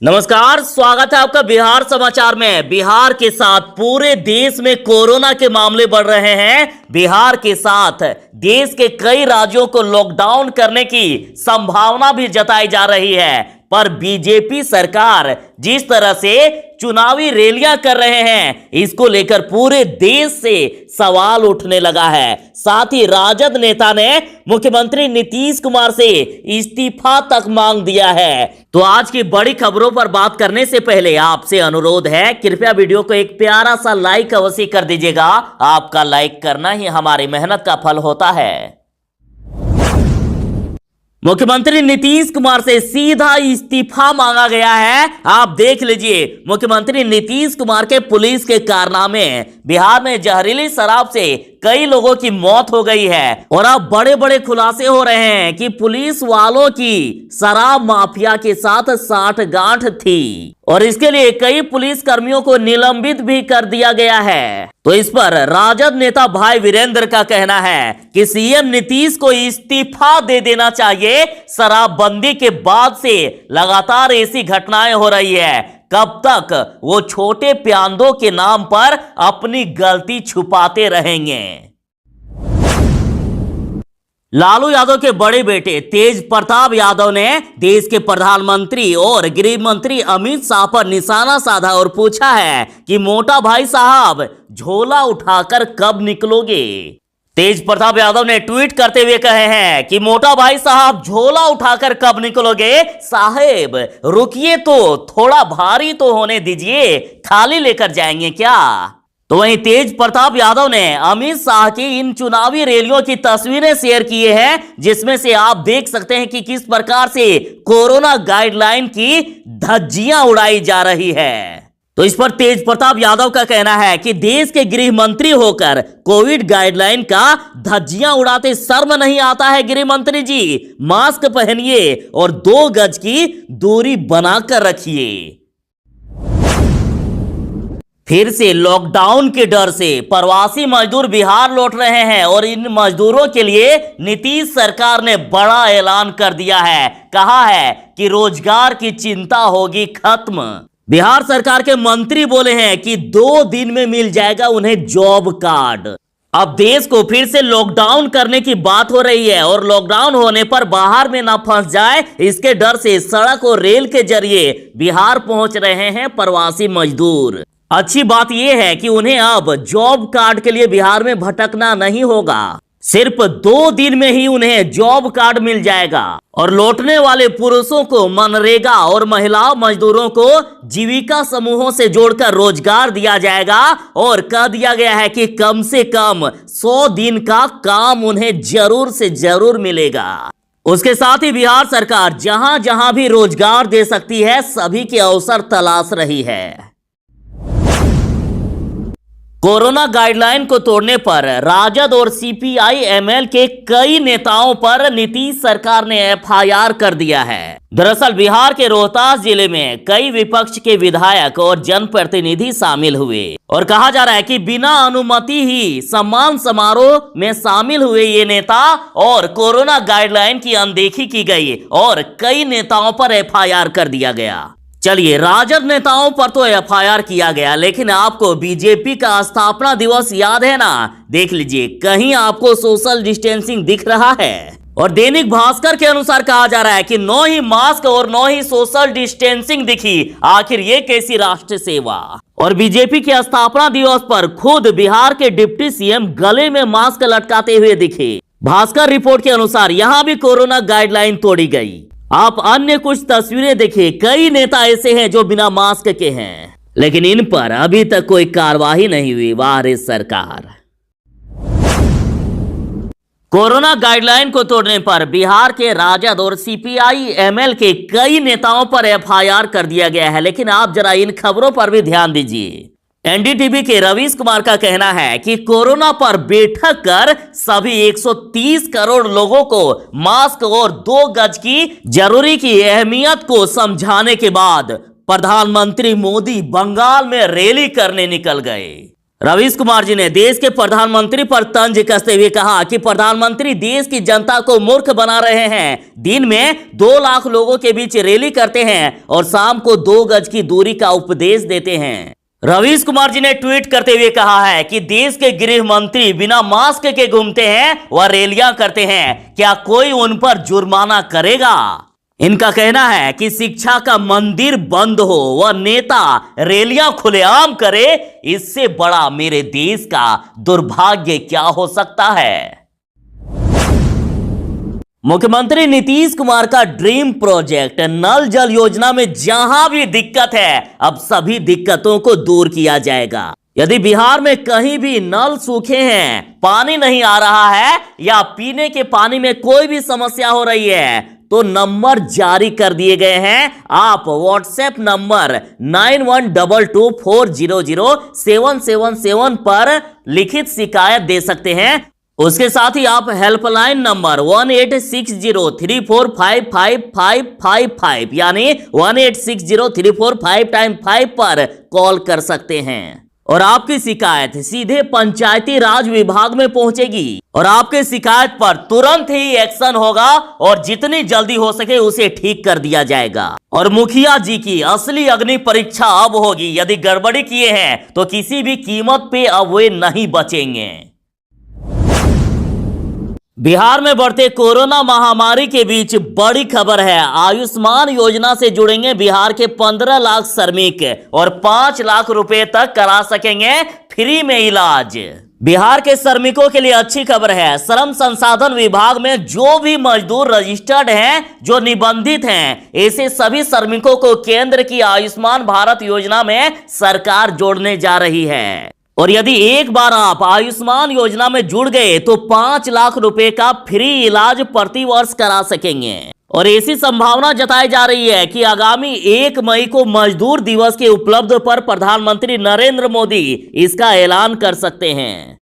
नमस्कार, स्वागत है आपका बिहार समाचार में। बिहार के साथ पूरे देश में कोरोना के मामले बढ़ रहे हैं। बिहार के साथ देश के कई राज्यों को लॉकडाउन करने की संभावना भी जताई जा रही है, पर बीजेपी सरकार जिस तरह से चुनावी रैलियां कर रहे हैं, इसको लेकर पूरे देश से सवाल उठने लगा है। साथ ही राजद नेता ने मुख्यमंत्री नीतीश कुमार से इस्तीफा तक मांग दिया है। तो आज की बड़ी खबरों पर बात करने से पहले आपसे अनुरोध है, कृपया वीडियो को एक प्यारा सा लाइक अवश्य कर दीजिएगा। आपका लाइक करना ही हमारी मेहनत का फल होता है। मुख्यमंत्री नीतीश कुमार से सीधा इस्तीफा मांगा गया है। आप देख लीजिए, मुख्यमंत्री नीतीश कुमार के पुलिस के कारनामे, बिहार में जहरीली शराब से कई लोगों की मौत हो गई है और अब बड़े बड़े खुलासे हो रहे हैं कि पुलिस वालों की शराब माफिया के साथ साठगांठ थी और इसके लिए कई पुलिस कर्मियों को निलंबित भी कर दिया गया है। तो इस पर राजद नेता भाई वीरेंद्र का कहना है कि सीएम नीतीश को इस्तीफा दे देना चाहिए। शराबबंदी के बाद से लगातार ऐसी घटनाएं हो रही है, कब तक वो छोटे प्यांदों के नाम पर अपनी गलती छुपाते रहेंगे। लालू यादव के बड़े बेटे तेज प्रताप यादव ने देश के प्रधानमंत्री और गृह मंत्री अमित शाह पर निशाना साधा और पूछा है कि मोटा भाई साहब, झोला उठाकर कब निकलोगे। तेज प्रताप यादव ने ट्वीट करते हुए कहे हैं कि मोटा भाई साहब, झोला उठाकर कब निकलोगे। साहेब रुकिए, तो थोड़ा भारी तो होने दीजिए, खाली लेकर जाएंगे क्या। तो वहीं तेज प्रताप यादव ने अमित शाह की इन चुनावी रैलियों की तस्वीरें शेयर किए हैं, जिसमें से आप देख सकते हैं कि किस प्रकार से कोरोना गाइडलाइन की धज्जियां उड़ाई जा रही है। तो इस पर तेज प्रताप यादव का कहना है कि देश के गृह मंत्री होकर कोविड गाइडलाइन का धज्जियां उड़ाते शर्म नहीं आता है। गृह मंत्री जी, मास्क पहनिए और 2 गज की दूरी बनाकर रखिए। फिर से लॉकडाउन के डर से प्रवासी मजदूर बिहार लौट रहे हैं और इन मजदूरों के लिए नीतीश सरकार ने बड़ा ऐलान कर दिया है। कहा है कि रोजगार की चिंता होगी खत्म। बिहार सरकार के मंत्री बोले हैं कि 2 दिन में मिल जाएगा उन्हें जॉब कार्ड। अब देश को फिर से लॉकडाउन करने की बात हो रही है और लॉकडाउन होने पर बाहर में ना फंस जाए, इसके डर से सड़क और रेल के जरिए बिहार पहुंच रहे हैं प्रवासी मजदूर। अच्छी बात यह है कि उन्हें अब जॉब कार्ड के लिए बिहार में भटकना नहीं होगा। सिर्फ 2 दिन में ही उन्हें जॉब कार्ड मिल जाएगा और लौटने वाले पुरुषों को मनरेगा और महिला मजदूरों को जीविका समूहों से जोड़कर रोजगार दिया जाएगा और कह दिया गया है कि कम से कम 100 दिन का काम उन्हें जरूर से जरूर मिलेगा। उसके साथ ही बिहार सरकार जहां जहां भी रोजगार दे सकती है, सभी के अवसर तलाश रही है। कोरोना गाइडलाइन को तोड़ने पर राजद और सीपीआई एमएल के कई नेताओं पर नीतीश सरकार ने एफआईआर कर दिया है। दरअसल बिहार के रोहतास जिले में कई विपक्ष के विधायक और जनप्रतिनिधि शामिल हुए और कहा जा रहा है कि बिना अनुमति ही सम्मान समारोह में शामिल हुए ये नेता और कोरोना गाइडलाइन की अनदेखी की गई और कई नेताओं पर एफआईआर कर दिया गया। चलिए, राजद नेताओं पर तो एफआईआर किया गया, लेकिन आपको बीजेपी का स्थापना दिवस याद है ना? देख लीजिए, कहीं आपको सोशल डिस्टेंसिंग दिख रहा है? और दैनिक भास्कर के अनुसार कहा जा रहा है कि न ही मास्क और न ही सोशल डिस्टेंसिंग दिखी, आखिर ये कैसी राष्ट्र सेवा। और बीजेपी के स्थापना दिवस पर खुद बिहार के डिप्टी सीएम गले में मास्क लटकाते हुए दिखे। भास्कर रिपोर्ट के अनुसार यहां भी कोरोना गाइडलाइन तोड़ी गई। आप अन्य कुछ तस्वीरें देखिए, कई नेता ऐसे हैं जो बिना मास्क के हैं, लेकिन इन पर अभी तक कोई कार्रवाई नहीं हुई। वाह रे सरकार। कोरोना गाइडलाइन को तोड़ने पर बिहार के राजद और सीपीआई एमएल के कई नेताओं पर एफआईआर कर दिया गया है, लेकिन आप जरा इन खबरों पर भी ध्यान दीजिए। एनडीटीवी के रवीश कुमार का कहना है कि कोरोना पर बैठक कर सभी 130 करोड़ लोगों को मास्क और 2 गज की जरूरी की अहमियत को समझाने के बाद प्रधानमंत्री मोदी बंगाल में रैली करने निकल गए। रवीश कुमार जी ने देश के प्रधानमंत्री पर तंज कसते हुए कहा कि प्रधानमंत्री देश की जनता को मूर्ख बना रहे हैं। दिन में 2 लाख लोगों के बीच रैली करते हैं और शाम को 2 गज की दूरी का उपदेश देते हैं। रवीश कुमार जी ने ट्वीट करते हुए कहा है कि देश के गृह मंत्री बिना मास्क के घूमते हैं व रैलियां करते हैं, क्या कोई उन पर जुर्माना करेगा? इनका कहना है कि शिक्षा का मंदिर बंद हो व नेता रैलियां खुलेआम करे, इससे बड़ा मेरे देश का दुर्भाग्य क्या हो सकता है। मुख्यमंत्री नीतीश कुमार का ड्रीम प्रोजेक्ट नल जल योजना में जहां भी दिक्कत है, अब सभी दिक्कतों को दूर किया जाएगा। यदि बिहार में कहीं भी नल सूखे हैं, पानी नहीं आ रहा है या पीने के पानी में कोई भी समस्या हो रही है, तो नंबर जारी कर दिए गए हैं। आप व्हाट्सएप नंबर 9122400777 पर लिखित शिकायत दे सकते हैं। उसके साथ ही आप हेल्पलाइन नंबर 186034555555 यानी 18603455 पर कॉल कर सकते हैं और आपकी शिकायत सीधे पंचायती राज विभाग में पहुंचेगी और आपके शिकायत पर तुरंत ही एक्शन होगा और जितनी जल्दी हो सके उसे ठीक कर दिया जाएगा। और मुखिया जी की असली अग्नि परीक्षा अब होगी। यदि गड़बड़ी किए हैं तो किसी भी कीमत पे अब वे नहीं बचेंगे। बिहार में बढ़ते कोरोना महामारी के बीच बड़ी खबर है। आयुष्मान योजना से जुड़ेंगे बिहार के 15 लाख श्रमिक और 5 लाख रुपए तक करा सकेंगे फ्री में इलाज। बिहार के श्रमिकों के लिए अच्छी खबर है। श्रम संसाधन विभाग में जो भी मजदूर रजिस्टर्ड हैं, जो निबंधित हैं, ऐसे सभी श्रमिकों को केंद्र की आयुष्मान भारत योजना में सरकार जोड़ने जा रही है। और यदि एक बार आप आयुष्मान योजना में जुड़ गए तो 5 लाख रुपए का फ्री इलाज प्रति वर्ष करा सकेंगे। और ऐसी संभावना जताई जा रही है कि आगामी 1 मई को मजदूर दिवस के उपलब्ध पर प्रधानमंत्री नरेंद्र मोदी इसका ऐलान कर सकते हैं।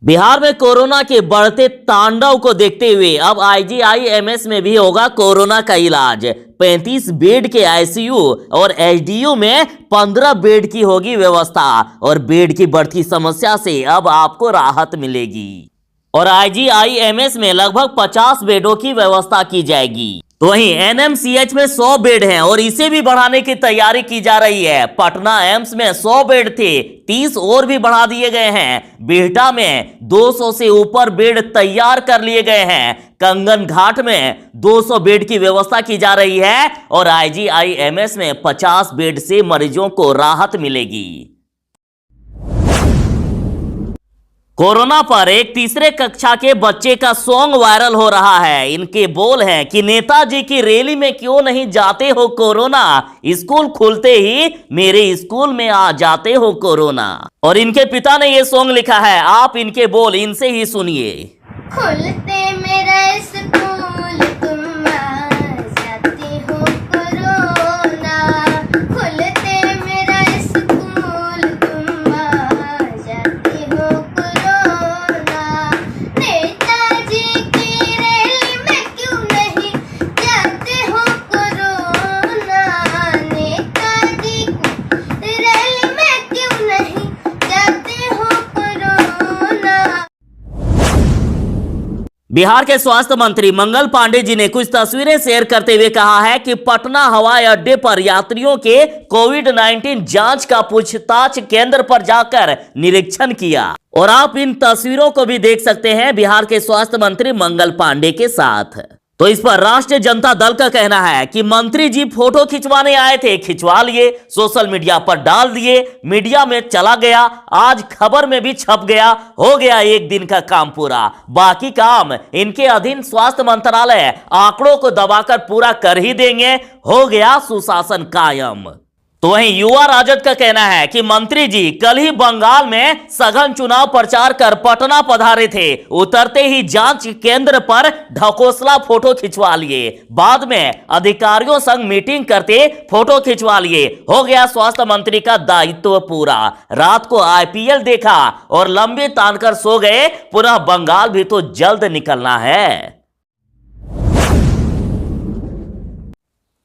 बिहार में कोरोना के बढ़ते तांडव को देखते हुए अब IGIMS में भी होगा कोरोना का इलाज। 35 बेड के ICU और HDU में 15 बेड की होगी व्यवस्था और बेड की बढ़ती समस्या से अब आपको राहत मिलेगी। और IGIMS में लगभग 50 बेडों की व्यवस्था की जाएगी। तो वहीं NMCH में 100 बेड हैं और इसे भी बढ़ाने की तैयारी की जा रही है। पटना एम्स में 100 बेड थे, 30 और भी बढ़ा दिए गए हैं। बिहटा में 200 से ऊपर बेड तैयार कर लिए गए हैं। कंगन घाट में 200 बेड की व्यवस्था की जा रही है और IGIMS में 50 बेड से मरीजों को राहत मिलेगी। कोरोना पर एक तीसरे कक्षा के बच्चे का सॉन्ग वायरल हो रहा है। इनके बोल हैं कि नेताजी की रैली में क्यों नहीं जाते हो कोरोना, स्कूल खुलते ही मेरे स्कूल में आ जाते हो कोरोना। और इनके पिता ने ये सॉन्ग लिखा है, आप इनके बोल इनसे ही सुनिए। खुलते मेरा स्कूल तुम आ जाते हो कोरोना, खुलते मेरा स्कूल तुम आ जाते हो कोरोना, नेताजी की रैली में क्यों नहीं जाते हो कोरोना, नेताजी की रैली में क्यों नहीं जाते हो कोरोना। बिहार के स्वास्थ्य मंत्री मंगल पांडे जी ने कुछ तस्वीरें शेयर करते हुए कहा है कि पटना हवाई अड्डे पर यात्रियों के कोविड-19 जांच का पूछताछ केंद्र पर जाकर निरीक्षण किया। और आप इन तस्वीरों को भी देख सकते हैं बिहार के स्वास्थ्य मंत्री मंगल पांडे के साथ। तो इस पर राष्ट्रीय जनता दल का कहना है कि मंत्री जी फोटो खिंचवाने आए थे, खिंचवा लिए, सोशल मीडिया पर डाल दिए, मीडिया में चला गया, आज खबर में भी छप गया, हो गया एक दिन का काम पूरा। बाकी काम इनके अधीन स्वास्थ्य मंत्रालय आंकड़ों को दबाकर पूरा कर ही देंगे, हो गया सुशासन कायम। तो वहीं युवा राजद का कहना है कि मंत्री जी कल ही बंगाल में सघन चुनाव प्रचार कर पटना पधारे थे, उतरते ही जांच केंद्र पर ढकोसला फोटो खिंचवा लिए, बाद में अधिकारियों संग मीटिंग करते फोटो खिंचवा लिए, हो गया स्वास्थ्य मंत्री का दायित्व पूरा। रात को IPL देखा और लंबे तानकर सो गए, पुनः बंगाल भी तो जल्द निकलना है।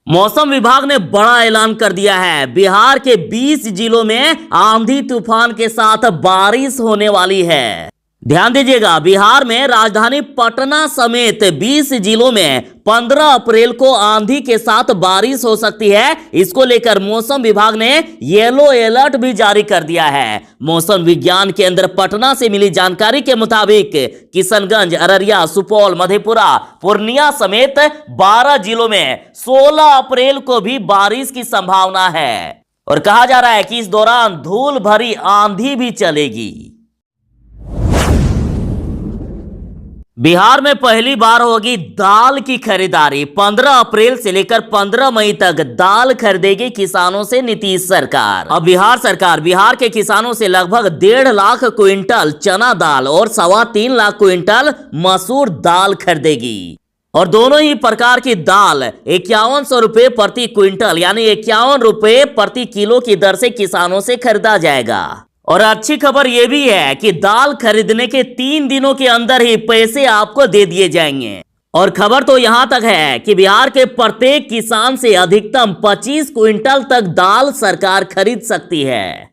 मौसम विभाग ने बड़ा ऐलान कर दिया है। बिहार के 20 जिलों में आंधी तूफान के साथ बारिश होने वाली है। ध्यान दीजिएगा, बिहार में राजधानी पटना समेत 20 जिलों में 15 अप्रैल को आंधी के साथ बारिश हो सकती है। इसको लेकर मौसम विभाग ने येलो अलर्ट भी जारी कर दिया है। मौसम विज्ञान केंद्र पटना से मिली जानकारी के मुताबिक किशनगंज, अररिया, सुपौल, मधेपुरा, पूर्णिया समेत 12 जिलों में 16 अप्रैल को भी बारिश की संभावना है और कहा जा रहा है कि इस दौरान धूल भरी आंधी भी चलेगी। बिहार में पहली बार होगी दाल की खरीदारी। 15 अप्रैल से लेकर 15 मई तक दाल खरीदेगी किसानों से नीतीश सरकार। अब बिहार सरकार बिहार के किसानों से लगभग 1.5 लाख क्विंटल चना दाल और 3.25 लाख क्विंटल मसूर दाल खरीदेगी और दोनों ही प्रकार की दाल 5100 रुपए प्रति क्विंटल यानी 51 रुपए प्रति किलो की दर से किसानों से खरीदा जाएगा। और अच्छी खबर यह भी है कि दाल खरीदने के 3 दिनों के अंदर ही पैसे आपको दे दिए जाएंगे। और खबर तो यहां तक है कि बिहार के प्रत्येक किसान से अधिकतम 25 क्विंटल तक दाल सरकार खरीद सकती है।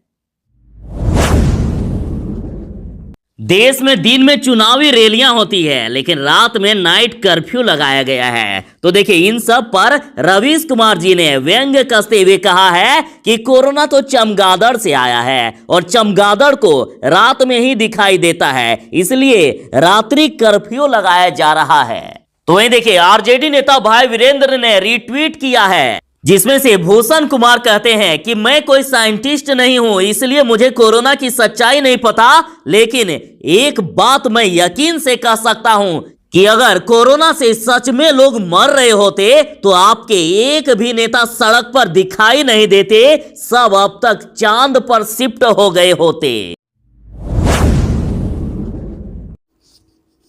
देश में दिन में चुनावी रैलियां होती है लेकिन रात में नाइट कर्फ्यू लगाया गया है। तो देखिए, इन सब पर रवीश कुमार जी ने व्यंग्य कसते हुए कहा है कि कोरोना तो चमगादड़ से आया है और चमगादड़ को रात में ही दिखाई देता है, इसलिए रात्रि कर्फ्यू लगाया जा रहा है। तो वहीं देखिए, आरजेडी नेता भाई वीरेंद्र ने रीट्वीट किया है जिसमें से भूषण कुमार कहते हैं कि मैं कोई साइंटिस्ट नहीं हूं, इसलिए मुझे कोरोना की सच्चाई नहीं पता, लेकिन एक बात मैं यकीन से कह सकता हूं कि अगर कोरोना से सच में लोग मर रहे होते तो आपके एक भी नेता सड़क पर दिखाई नहीं देते, सब अब तक चांद पर शिफ्ट हो गए होते।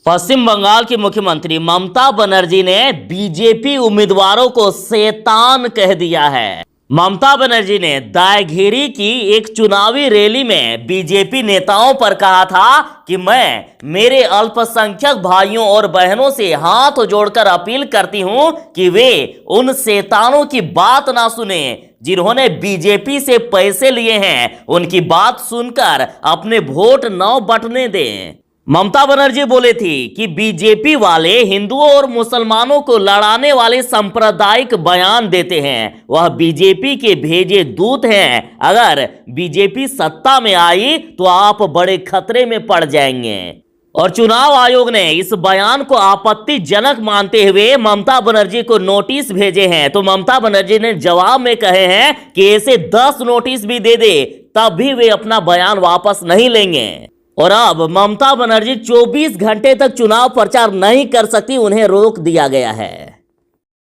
पश्चिम बंगाल की मुख्यमंत्री ममता बनर्जी ने बीजेपी उम्मीदवारों को शैतान कह दिया है। ममता बनर्जी ने दायगिरी की एक चुनावी रैली में बीजेपी नेताओं पर कहा था कि मैं मेरे अल्पसंख्यक भाइयों और बहनों से हाथ जोड़कर अपील करती हूं कि वे उन शैतानों की बात ना सुने जिन्होंने बीजेपी से पैसे लिए हैं। उनकी बात सुनकर अपने वोट न बंटने दें। ममता बनर्जी बोले थी कि बीजेपी वाले हिंदुओं और मुसलमानों को लड़ाने वाले सांप्रदायिक बयान देते हैं, वह बीजेपी के भेजे दूत हैं। अगर बीजेपी सत्ता में आई तो आप बड़े खतरे में पड़ जाएंगे। और चुनाव आयोग ने इस बयान को आपत्तिजनक मानते हुए ममता बनर्जी को नोटिस भेजे हैं। तो ममता बनर्जी ने जवाब में कहे हैं कि ऐसे 10 नोटिस भी दे दे तब भी वे अपना बयान वापस नहीं लेंगे। और अब ममता बनर्जी 24 घंटे तक चुनाव प्रचार नहीं कर सकती, उन्हें रोक दिया गया है।